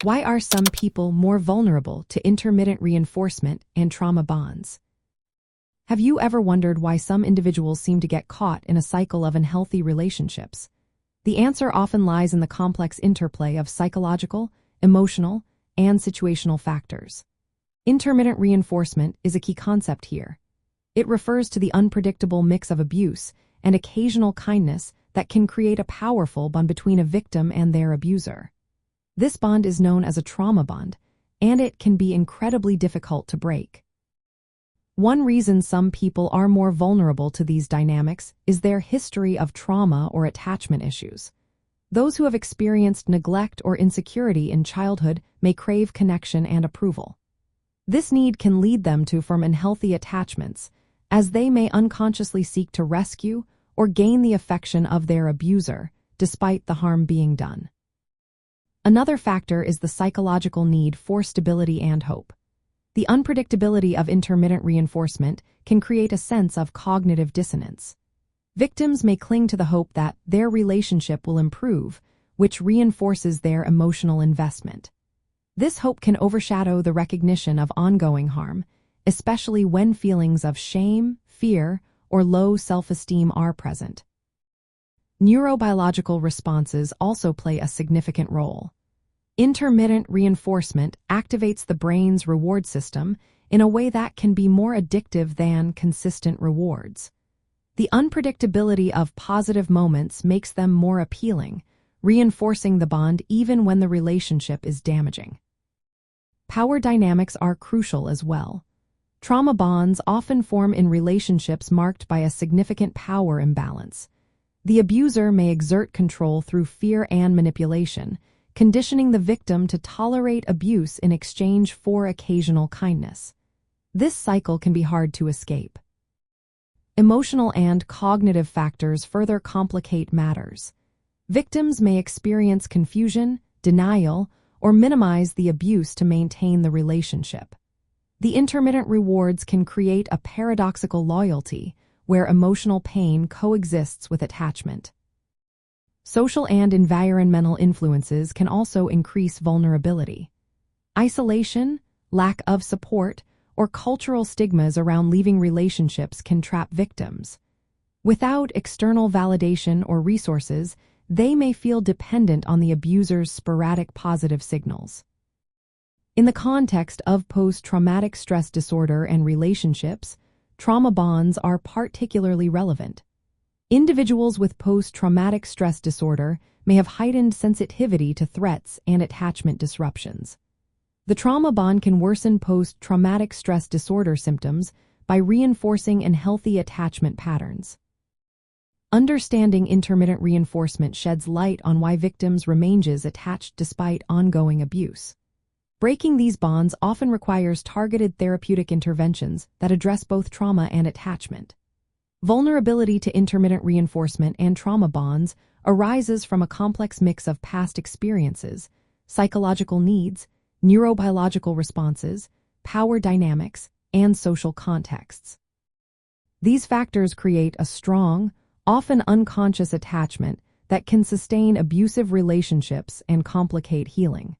Why are some people more vulnerable to intermittent reinforcement and trauma bonds? Have you ever wondered why some individuals seem to get caught in a cycle of unhealthy relationships? The answer often lies in the complex interplay of psychological, emotional, and situational factors. Intermittent reinforcement is a key concept here. It refers to the unpredictable mix of abuse and occasional kindness that can create a powerful bond between a victim and their abuser. This bond is known as a trauma bond, and it can be incredibly difficult to break. One reason some people are more vulnerable to these dynamics is their history of trauma or attachment issues. Those who have experienced neglect or insecurity in childhood may crave connection and approval. This need can lead them to form unhealthy attachments, as they may unconsciously seek to rescue or gain the affection of their abuser, despite the harm being done. Another factor is the psychological need for stability and hope. The unpredictability of intermittent reinforcement can create a sense of cognitive dissonance. Victims may cling to the hope that their relationship will improve, which reinforces their emotional investment. This hope can overshadow the recognition of ongoing harm, especially when feelings of shame, fear, or low self-esteem are present. Neurobiological responses also play a significant role. Intermittent reinforcement activates the brain's reward system in a way that can be more addictive than consistent rewards. The unpredictability of positive moments makes them more appealing, reinforcing the bond even when the relationship is damaging. Power dynamics are crucial as well. Trauma bonds often form in relationships marked by a significant power imbalance. The abuser may exert control through fear and manipulation, conditioning the victim to tolerate abuse in exchange for occasional kindness. This cycle can be hard to escape. Emotional and cognitive factors further complicate matters. Victims may experience confusion, denial, or minimize the abuse to maintain the relationship. The intermittent rewards can create a paradoxical loyalty, where emotional pain coexists with attachment. Social and environmental influences can also increase vulnerability. Isolation, lack of support, or cultural stigmas around leaving relationships can trap victims. Without external validation or resources, they may feel dependent on the abuser's sporadic positive signals. In the context of post-traumatic stress disorder and relationships, trauma bonds are particularly relevant. Individuals with post-traumatic stress disorder may have heightened sensitivity to threats and attachment disruptions. The trauma bond can worsen post-traumatic stress disorder symptoms by reinforcing unhealthy attachment patterns. Understanding intermittent reinforcement sheds light on why victims remain attached despite ongoing abuse. Breaking these bonds often requires targeted therapeutic interventions that address both trauma and attachment. Vulnerability to intermittent reinforcement and trauma bonds arises from a complex mix of past experiences, psychological needs, neurobiological responses, power dynamics, and social contexts. These factors create a strong, often unconscious attachment that can sustain abusive relationships and complicate healing.